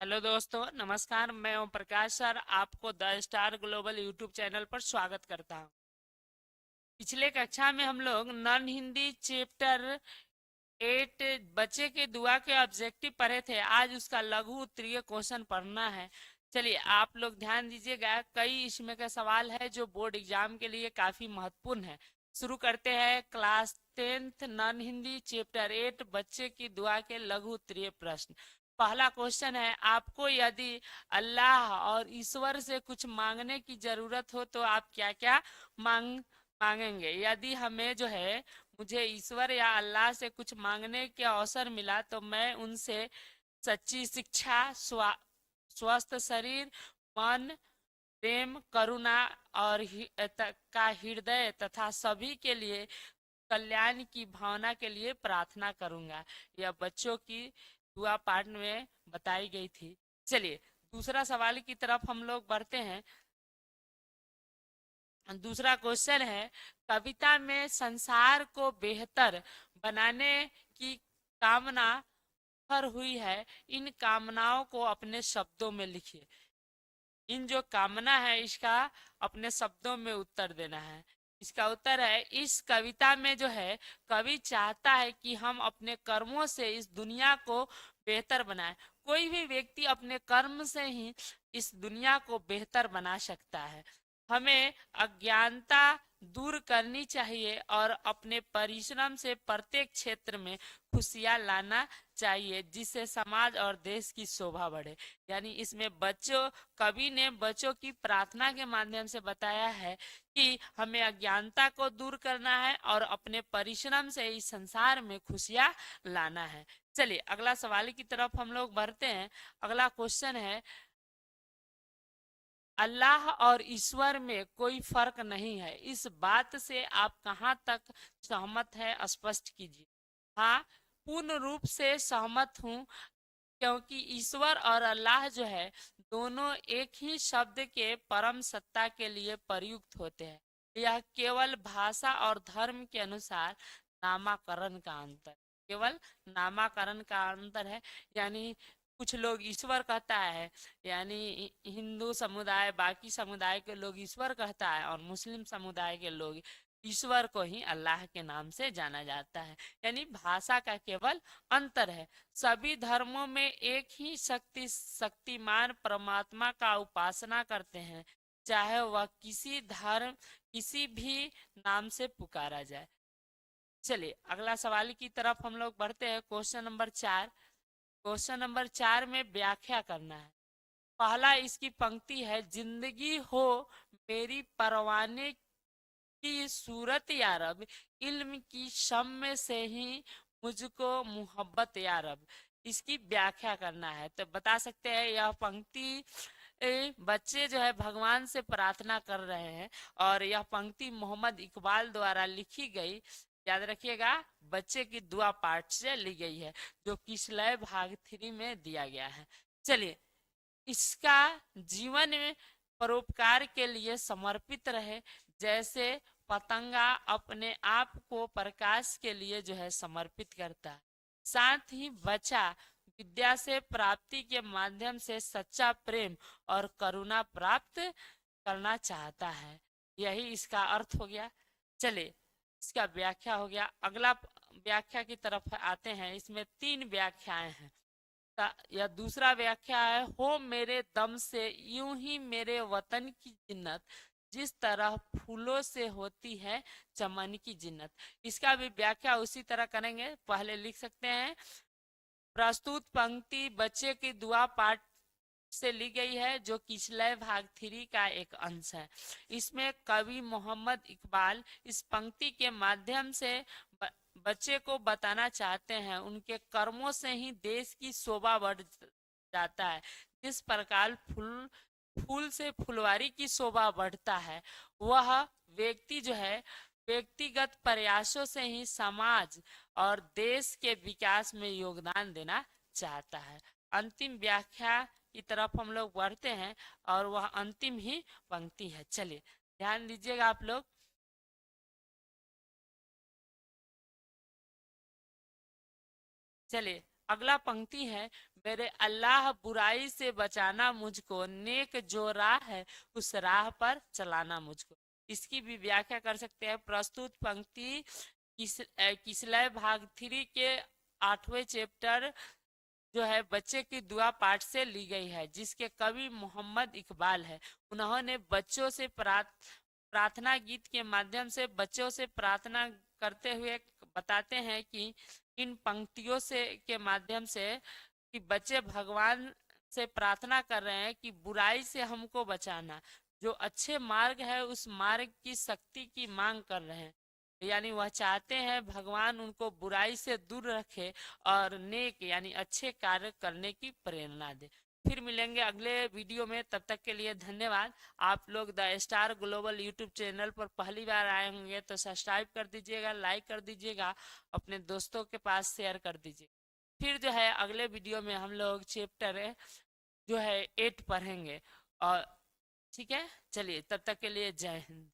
Hello दोस्तों, नमस्कार। मैं ओम प्रकाश सर आपको the star global YouTube channel पर स्वागत करता हूं। पिछले कक्षा में हम लोग नॉन हिंदी चैप्टर 8 बच्चे के दुआ के ऑब्जेक्टिव पढ़े थे। आज उसका लघु उत्तरीय क्वेश्चन पढ़ना है। चलिए आप लोग ध्यान दीजिएगा, कई इसमें का सवाल है जो बोर्ड एग्जाम के लिए काफी महत्वपूर्ण है। शुरू करते हैं। Class 10th non Hindi chapter 8 बच्चे की दुआ के लघु उत्तरीय प्रश्न। पहला क्वेश्चन है, आपको यदि अल्लाह और ईश्वर से कुछ मांगने की जरूरत हो तो आप क्या क्या मांगेंगे। यदि हमें जो है मुझे ईश्वर या अल्लाह से कुछ मांगने के अवसर मिला तो मैं उनसे सच्ची शिक्षा, स्वस्थ शरीर, मन, प्रेम, करुणा और का हृदय तथा सभी के लिए कल्याण की भावना के लिए प्रार्थना करूंगा। यह बच्चों की दुआ पाठ में बताई गई थी। चलिए दूसरा सवाल की तरफ हम लोग बढ़ते हैं। दूसरा क्वेश्चन है, कविता में संसार को बेहतर बनाने की कामना भर हुई है। इन कामनाओं को अपने शब्दों में लिखिए। इन जो कामना है इसका अपने शब्दों में उत्तर देना है। इसका उत्तर है, इस कविता में जो है कवि चाहता है कि हम अपने कर्मों से इस दुनिया को बेहतर बनाएं। कोई भी व्यक्ति अपने कर्म से ही इस दुनिया को बेहतर बना सकता है। हमें अज्ञानता दूर करनी चाहिए और अपने परिश्रम से प्रत्येक क्षेत्र में खुशियां लाना चाहिए, जिससे समाज और देश की शोभा बढ़े। यानी इसमें बच्चों कवि ने बच्चों की प्रार्थना के माध्यम से बताया है कि हमें अज्ञानता को दूर करना है और अपने परिश्रम से इस संसार में खुशियां लाना है। चलिए अगला सवाल की तरफ हम लोग बढ़ते हैं। अगला क्वेश्चन है, अल्लाह और ईश्वर में कोई फर्क नहीं है, इस बात से आप कहाँ तक सहमत है, स्पष्ट कीजिए। हाँ, पूर्ण रूप से सहमत हूँ, क्योंकि ईश्वर और अल्लाह जो है दोनों एक ही शब्द के परम सत्ता के लिए प्रयुक्त होते हैं। यह केवल भाषा और धर्म के अनुसार नामाकरण का अंतर, केवल नामाकरण का अंतर है। यानी कुछ लोग ईश्वर कहता है, यानी हिंदू समुदाय बाकी समुदाय के लोग ईश्वर कहता है और मुस्लिम समुदाय के लोग ईश्वर को ही अल्लाह के नाम से जाना जाता है। यानी भाषा का केवल अंतर है। सभी धर्मों में एक ही शक्तिमान परमात्मा का उपासना करते हैं, चाहे वह किसी धर्म किसी भी नाम से पुकारा जाए। चलिए अगला सवाल की तरफ हम लोग बढ़ते हैं। Question number 4। क्वेश्चन नंबर 4 में व्याख्या करना है। पहला इसकी पंक्ति है, जिंदगी हो मेरी परवाने की सूरत या रब, इल्म की शम्म से ही मुझको मोहब्बत या रब। इसकी व्याख्या करना है तो बता सकते हैं यह पंक्ति बच्चे जो है भगवान से प्रार्थना कर रहे हैं और यह पंक्ति मोहम्मद इकबाल द्वारा लिखी गई, याद रखिएगा, बच्चे की दुआ पाठ से ली गई है, जो किसलय भाग 3 में दिया गया है। चलिए, इसका जीवन में परोपकार के लिए समर्पित रहे, जैसे पतंगा अपने आप को प्रकाश के लिए जो है समर्पित करता है। साथ ही बच्चा विद्या से प्राप्ति के माध्यम से सच्चा प्रेम और करुणा प्राप्त करना चाहता है। यही इसका अर्थ हो गया। चलिए इसका व्याख्या हो गया। अगला व्याख्या की तरफ आते हैं। इसमें 3 व्याख्याएं हैं। यह दूसरा व्याख्या है, हो मेरे दम से यूं ही मेरे वतन की जिन्नत, जिस तरह फूलों से होती है चमन की जिन्नत। इसका भी व्याख्या उसी तरह करेंगे। पहले लिख सकते हैं, प्रस्तुत पंक्ति बच्चे की दुआ पाठ से ली गई है, जो किसलय भाग 3 का एक अंश है। इसमें कवि मोहम्मद इकबाल इस पंक्ति के माध्यम से बच्चे को बताना चाहते हैं उनके कर्मों से ही देश की शोभा बढ़ जाता है। जिस प्रकार फूल फूल से फुलवारी की शोभा बढ़ता है, वह व्यक्ति जो है व्यक्तिगत प्रयासों से ही समाज और देश के विकास में योगदान देना चाहता है। अंतिम व्याख्या की तरफ हम लोग बढ़ते हैं और वह अंतिम ही पंक्ति है। चलिए ध्यान दीजिएगा आप लोग। चलिए अगला पंक्ति है, मेरे अल्लाह बुराई से बचाना मुझको, नेक जो राह है उस राह पर चलाना मुझको। इसकी भी व्याख्या कर सकते हैं। प्रस्तुत पंक्ति किसलय भाग 3 के 8वें चैप्टर जो है बच्चे की दुआ पाठ से ली गई है, जिसके कवि मोहम्मद इकबाल है। उन्होंने बच्चों से प्रार्थना गीत के माध्यम से बच्चों से प्रार्थना करते हुए बताते हैं कि इन पंक्तियों से के माध्यम से कि बच्चे भगवान से प्रार्थना कर रहे हैं कि बुराई से हमको बचाना, जो अच्छे मार्ग है उस मार्ग की शक्ति की मांग कर रहे हैं। यानी वह चाहते हैं भगवान उनको बुराई से दूर रखे और नेक यानी अच्छे कार्य करने की प्रेरणा दे। फिर मिलेंगे अगले वीडियो में, तब तक के लिए धन्यवाद। आप लोग the star global YouTube channel पर पहली बार आए होंगे तो सब्सक्राइब कर दीजिएगा, लाइक कर दीजिएगा, अपने दोस्तों के पास शेयर कर दीजिए। फिर जो है अगले वीडियो में हम लोग चैप्टर जो है 8 पढ़ेंगे। और ठीक है, चलिए तब तक के लिए जय हिंद।